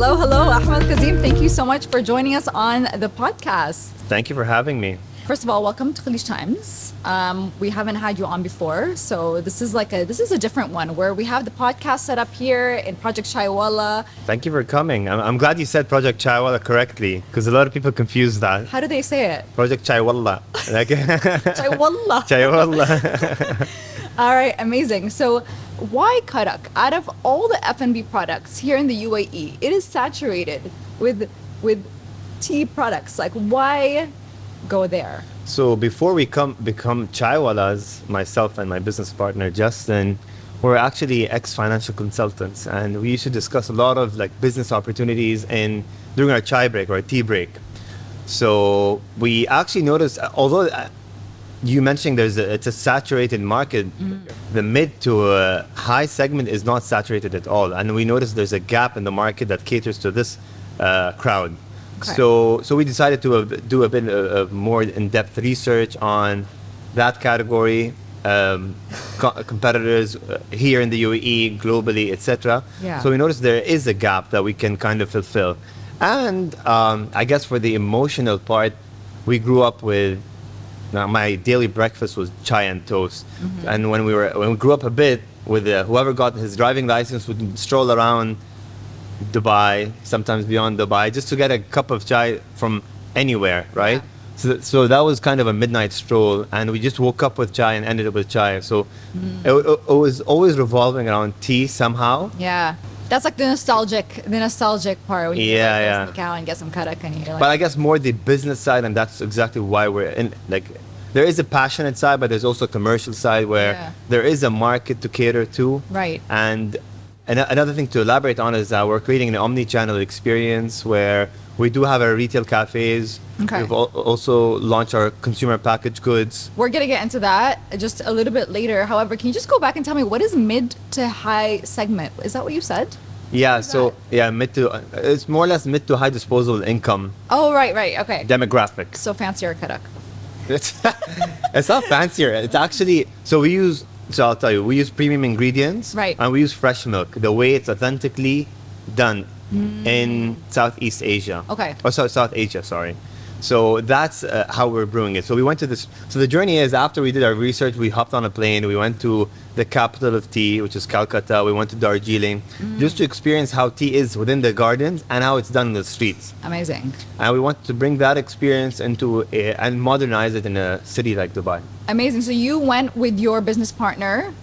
Hello, Ahmed Kazim. Thank you so much for joining us on the podcast. Thank you for having me. First of all, welcome to Khaleej Times. We haven't had you on before, so this is a different one where we have the podcast set up here in Project Chai Walla. Thank you for coming. I'm glad you said Project Chai Walla correctly, because a lot of people confuse that. How do they say it? Project Chai Walla. Chai Walla. Chai Walla. All right, amazing. So why Karak? Out of all the F&B products here in the UAE, it is saturated with tea products. Like, why go there? So before we become Chai Wallas, myself and my business partner Justin, we're actually ex-financial consultants, and we used to discuss a lot of like business opportunities during our chai break or our tea break. So we actually noticed, although you mentioned it's a saturated market, the mid to high segment is not saturated at all, and we noticed there's a gap in the market that caters to this crowd. Okay. So we decided to do a bit of more in-depth research on that category, competitors here in the UAE, globally, etc. Yeah. So we noticed there is a gap that we can kind of fulfill. And I guess for the emotional part, we grew up with, my daily breakfast was chai and toast. And when we grew up a bit, with whoever got his driving license would stroll around Dubai, sometimes beyond Dubai, just to get a cup of chai from anywhere, right? Yeah. So that was kind of a midnight stroll, and we just woke up with chai and ended up with chai. So it was always revolving around tea somehow. Yeah. That's like the nostalgic part when you sneak out and get some karak and you're like. But I guess more the business side, and that's exactly why we're in. Like, there is a passionate side, but there's also a commercial side where there is a market to cater to. Right. And another thing to elaborate on is that we're creating an omni-channel experience where we do have our retail cafes. Okay. We've also launched our consumer packaged goods. We're going to get into that just a little bit later. However, can you just go back and tell me what is mid to high segment? Is that what you said? Yeah, so it's more or less mid to high disposable income. Oh, right, okay. Demographic. So fancier karak. It's not fancier. It's actually, I'll tell you, we use premium ingredients. Right. And we use fresh milk, the way it's authentically done in Southeast Asia. Okay. Or South Asia, sorry. So that's how we're brewing it. So we went to this. So the journey is, after we did our research, we hopped on a plane. We went to the capital of tea, which is Calcutta. We went to Darjeeling, just to experience how tea is within the gardens and how it's done in the streets. Amazing. And we wanted to bring that experience and modernize it in a city like Dubai. Amazing. So you went with your business partner,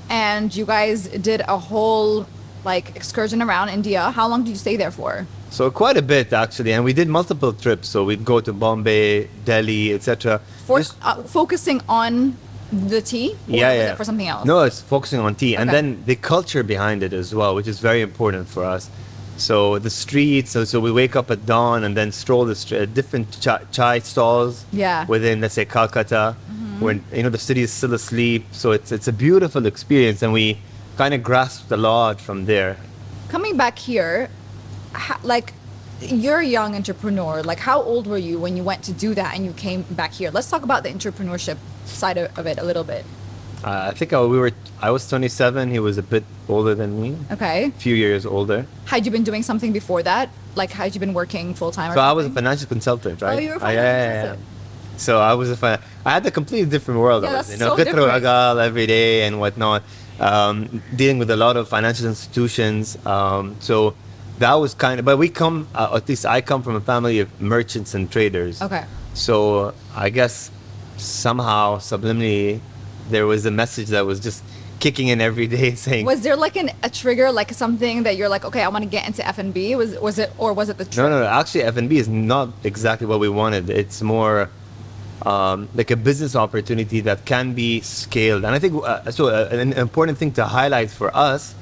and you guys did a whole excursion around India. How long did you stay there for? So quite a bit, actually, and we did multiple trips. So we'd go to Bombay, Delhi, etc. Focusing on the tea? Or was it for something else? No, it's focusing on tea. Okay. And then the culture behind it as well, which is very important for us. So the streets, so we wake up at dawn and then stroll the different chai stalls within, let's say, Calcutta, when the city is still asleep. So it's a beautiful experience, and we kind of grasped a lot from there. Coming back here, you're a young entrepreneur. How old were you when you went to do that and you came back here? Let's talk about the entrepreneurship side of it a little bit. I think I was 27. He was a bit older than me. Okay. A few years older. Had you been doing something before that? Had you been working full time? So I was a financial consultant, right? Oh, you were a financial consultant. So I had a completely different world. Yeah, that's so different. Every day and whatnot, dealing with a lot of financial institutions. So that was but we at least I come from a family of merchants and traders. Okay. So I guess somehow subliminally there was a message that was just kicking in every day saying. Was there a trigger, something that you're okay, I want to get into F&B? Was it the trigger? No. Actually, F&B is not exactly what we wanted. It's more like a business opportunity that can be scaled. And I think an important thing to highlight for us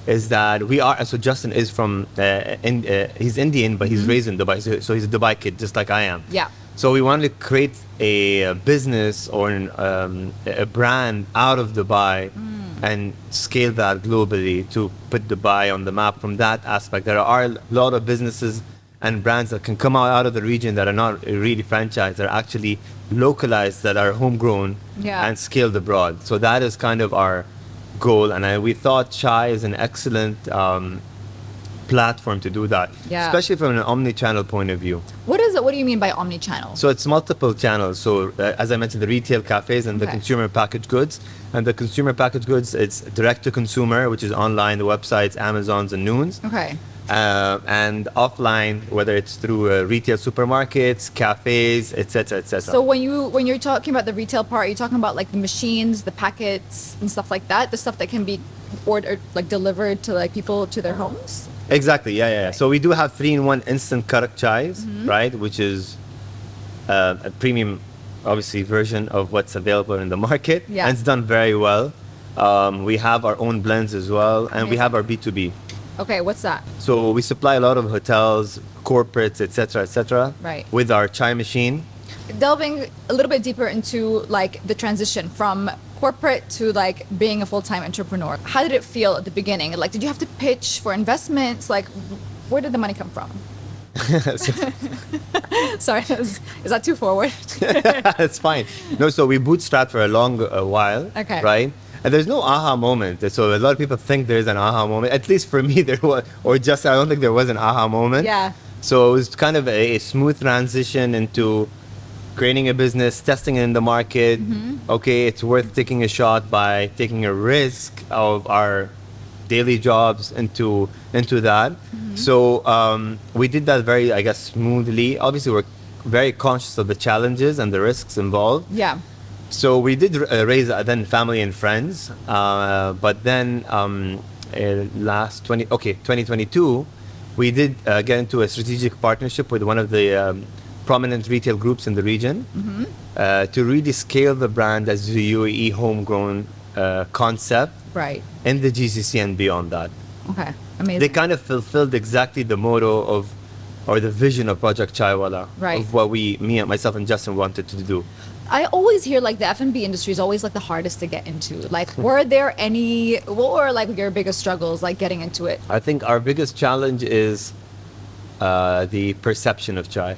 is that so Justin is from he's Indian, but he's raised in Dubai, so he's a Dubai kid, just like I am. Yeah. So we wanted to create a business or a brand out of Dubai and scale that globally to put Dubai on the map from that aspect. There are a lot of businesses and brands that can come out of the region that are not really franchised, that are actually localized, that are homegrown and scaled abroad. So that is kind of our goal, and we thought chai is an excellent platform to do that, Yeah. especially from an omni-channel point of view. What is it? What do you mean by omni-channel? So it's multiple channels. So as I mentioned, the retail cafes and the Okay. consumer packaged goods. And the consumer packaged goods, it's direct to consumer, which is online, the websites, Amazons and Noons. Okay. And offline, whether it's through retail supermarkets, cafes, etc., etc. So when you're talking about the retail part, you're talking about like the machines, the packets, and stuff like that. The stuff that can be ordered, like delivered to like people to their homes. Exactly, yeah. So we do have 3-in-1 instant Karak chais, right? Which is a premium, obviously, version of what's available in the market. Yeah. And it's done very well. We have our own blends as well, and we have our B2B. Okay, what's that? So we supply a lot of hotels, corporates, etc., Right. with our chai machine. Delving a little bit deeper into like the transition from corporate to like being a full-time entrepreneur. How did it feel at the beginning? Like, did you have to pitch for investments? Like, where did the money come from? Sorry, is that too forward? It's fine. No, so we bootstrapped for a long while, Okay. right? And there's no aha moment. So a lot of people think there's an aha moment. At least for me, there was, or just I don't think there was an aha moment. Yeah. So it was kind of a smooth transition into creating a business, testing it in the market. Okay, it's worth taking a shot by taking a risk of our daily jobs into that. So we did that very, I guess, smoothly. Obviously, we're very conscious of the challenges and the risks involved. Yeah. So we did raise then family and friends, but then 2022, we did get into a strategic partnership with one of the prominent retail groups in the region to really scale the brand as the UAE homegrown concept Right. in the GCC and beyond that. Okay. Amazing. They kind of fulfilled exactly the motto of, or the vision of Project Chai Walla, Right. of what myself and Justin wanted to do. I always hear like the F&B industry is always like the hardest to get into. Like, were there any, what were like your biggest struggles like getting into it? I think our biggest challenge is the perception of chai.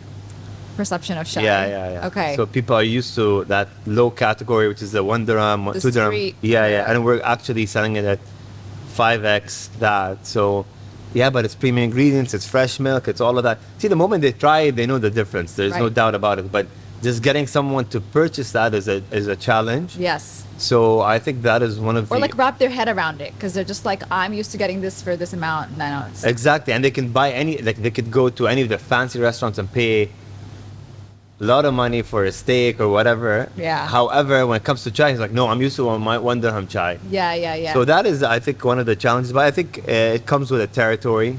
Perception of chai. Yeah. Okay. So people are used to that low category, which is the 1 dirham, The 2 dirham. street. Yeah. And we're actually selling it at 5x that. So, yeah, but it's premium ingredients, it's fresh milk, it's all of that. See, the moment they try it, they know the difference. There's no Right. doubt about it. But just getting someone to purchase that is a challenge. Yes. So I think that is one of Or the... like wrap their head around it because they're just like, I'm used to getting this for this amount. And I know it's Exactly, and they can buy they could go to any of the fancy restaurants and pay a lot of money for a steak or whatever. Yeah. However, when it comes to chai, he's like, no, I'm used to my 1 dirham chai. yeah. So that is, I think, one of the challenges. But I think it comes with a territory.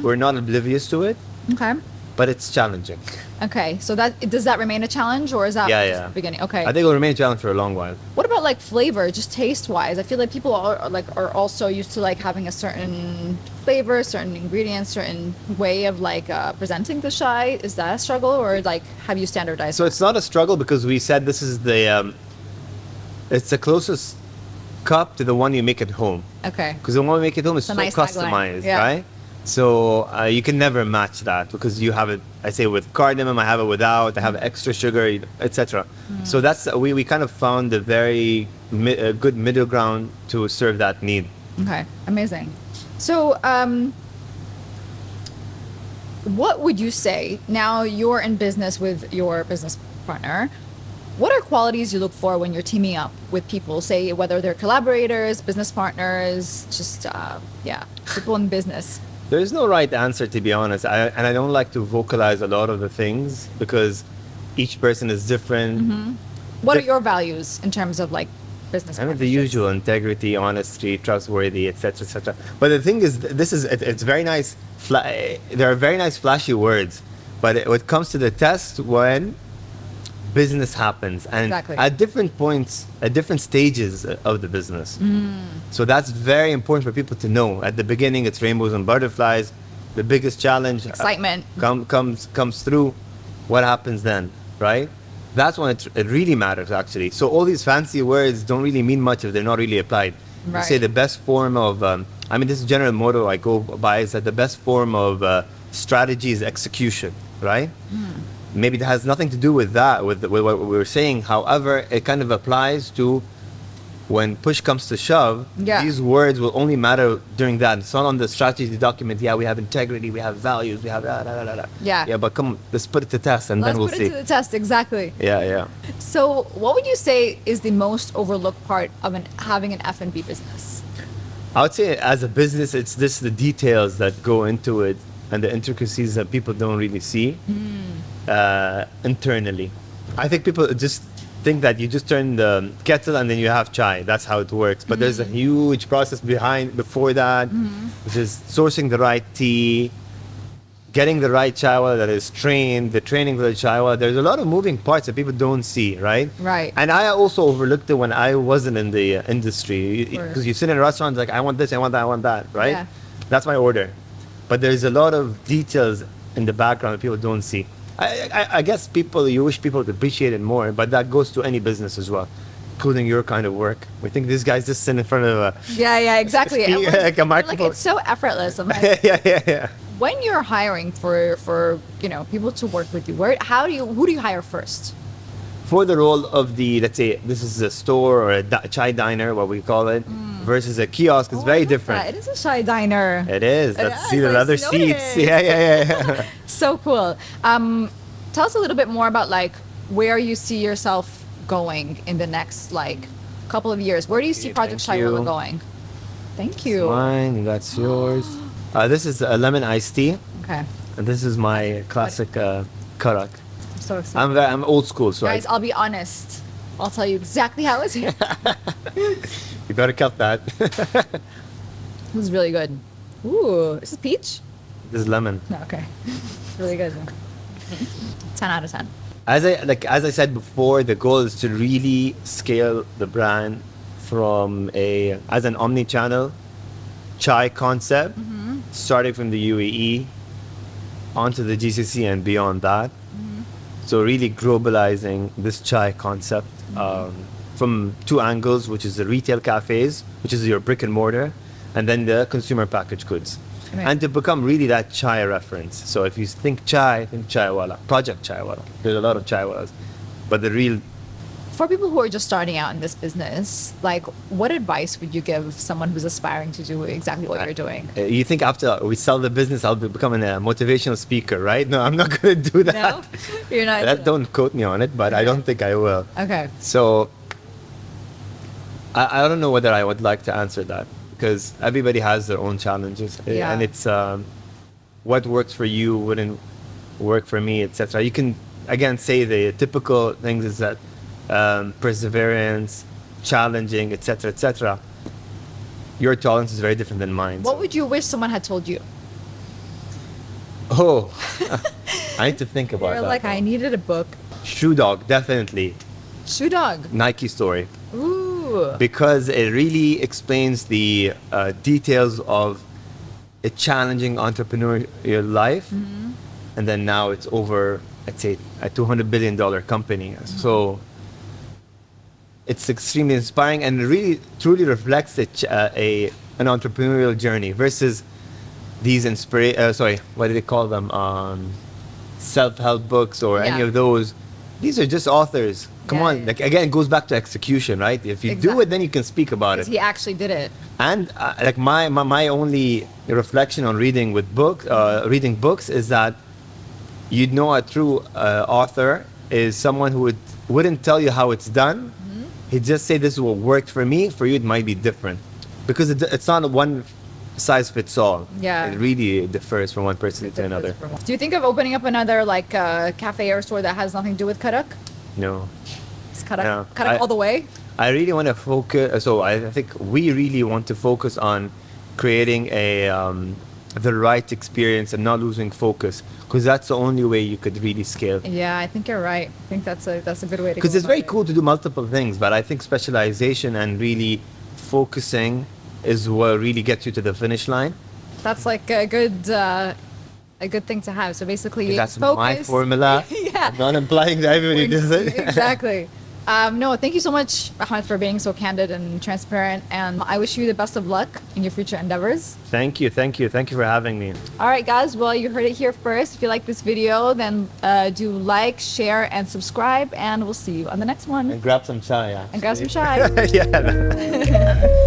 We're not oblivious to it, Okay. but it's challenging. Okay. So does that remain a challenge or is that Yeah, just yeah. the beginning? Okay. I think it'll remain a challenge for a long while. What about like flavor, just taste wise? I feel like people are also used to like having a certain flavor, certain ingredients, certain way of like presenting the chai. Is that a struggle or like have you standardized? So it's not a struggle because we said this is it's the closest cup to the one you make at home. Okay. Because the one we make at home is It's a so nice tagline. customized, Yeah. right? So you can never match that because you have it, I say with cardamom, I have it without, I have extra sugar, etc. So that's, we kind of found a very good middle ground to serve that need. Okay, amazing. So, what would you say now you're in business with your business partner? What are qualities you look for when you're teaming up with people, say whether they're collaborators, business partners, just, people in business? There's no right answer, to be honest. And I don't like to vocalize a lot of the things because each person is different. What are your values in terms of like business I mean, the partnerships? usual integrity, honesty, trustworthy, etc., etc. But the thing is, it's very nice. There are very nice, flashy words, but it comes to the test when business happens, and Exactly. at different points, at different stages of the business. So that's very important for people to know. At the beginning, it's rainbows and butterflies. The biggest challenge, Excitement. comes through. What happens then, right? That's when it really matters, actually. So all these fancy words don't really mean much if they're not really applied. You say Right. the best form of, this is general motto I go by, is that the best form of strategy is execution, right? Maybe that has nothing to do with that, with what we were saying. However, it kind of applies to when push comes to shove, Yeah. these words will only matter during that. It's not on the strategy document. Yeah, we have integrity, we have values, we have da da da da. Da. Yeah. Yeah, but come, let's put it to test, and Let's then we'll put see. it to the test. Exactly. Yeah, yeah. So, what would you say is the most overlooked part of having an F&B business? I would say as a business, it's this the details that go into it and the intricacies that people don't really see internally. I think people just think that you just turn the kettle and then you have chai. That's how it works. But there's a huge process before that, which is sourcing the right tea, getting the right chai walla that is trained, the training for the chai walla. There's a lot of moving parts that people don't see, right? Right. And I also overlooked it when I wasn't in the industry. Sure. Because you sit in a restaurant like, I want this, I want that, I want that, right? Yeah. That's my order. But there's a lot of details in the background that people don't see. I guess you wish people to appreciate it more, but that goes to any business as well, including your kind of work. We think these guys just sit in front of a... Yeah, exactly. And Like a we're- like, microphone. it's so effortless. I'm like, yeah. when you're hiring for people to work with you, who do you hire first? For the role of the, let's say, this is a store or a chai diner, what we call it, versus a kiosk, it's Oh, I very love different. that. It is a chai diner. It is. It That's is. see the I leather noticed. seats. Yeah. So cool. Tell us a little bit more about like where you see yourself going in the next like couple of years. Where do you see Okay, Project thank Chai Walla you. going? Thank you. Mine, that's yours. This is a lemon iced tea, Okay. and this is my classic Karak. I'm so excited. I'm old school, so Guys, I'll be honest. I'll tell you exactly how it's here. you better cut that. It was really good. Ooh, is this peach? This is lemon. No, okay. Really good. 10 out of 10. As I said before, the goal is to really scale the brand from as an omni-channel chai concept, starting from the UAE onto the GCC and beyond that. So really globalizing this chai concept from two angles, which is the retail cafes, which is your brick and mortar, and then the consumer packaged goods. Right. And to become really that chai reference. So if you think Chai Walla, Project Chai Walla. There's a lot of chai wallas. But the real, For people who are just starting out in this business, like what advice would you give someone who's aspiring to do exactly what you're doing? you think after we sell the business, I'll be becoming a motivational speaker, right? No, I'm not going to do that. No? You're not. Don't quote me on it, but I don't think I will. Okay. So I don't know whether I would like to answer that because everybody has their own challenges, Yeah. and it's what works for you wouldn't work for me, etc. You can again say the typical things is that perseverance, challenging, etc., etc. Your tolerance is very different than mine. What would you wish someone had told you? Oh, I need to think about You're that. like, I needed a book. Shoe Dog, definitely. Shoe Dog. Nike story. Ooh. Because it really explains the details of a challenging entrepreneurial life. And then now it's over, I'd say, a $200 billion company. So it's extremely inspiring and really truly reflects an entrepreneurial journey versus these what do they call them? Self-help books or any Yeah. of those. These are just authors. Come Yeah, on, yeah. like again, it goes back to execution, right? If you do Exactly. it, then you can speak about it. He actually did it. And like my only reflection on reading books is that you'd know a true author is someone who wouldn't tell you how it's done. He'd just say this is what worked for me. For you, it might be different because it's not a one size fits all. Yeah. It really differs from one person to another. Do you think of opening up another like cafe or store that has nothing to do with Karak? No. It's Karak, No. Karak all the way? I really want to focus. So I think we really want to focus on creating the right experience and not losing focus, because that's the only way you could really scale. Yeah, I think you're right. I think that's a good way to go. Because it's very about it. cool to do multiple things, but I think specialization and really focusing is what really gets you to the finish line. That's like a good thing to have. So basically, That's focus. my formula. Yeah. I'm not implying that everybody does it. Exactly. No, thank you so much, Ahmed, for being so candid and transparent. And I wish you the best of luck in your future endeavors. Thank you for having me. All right, guys. Well, you heard it here first. If you like this video, then do like, share, and subscribe. And we'll see you on the next one. And grab some chai. Actually. And grab some chai. Yeah.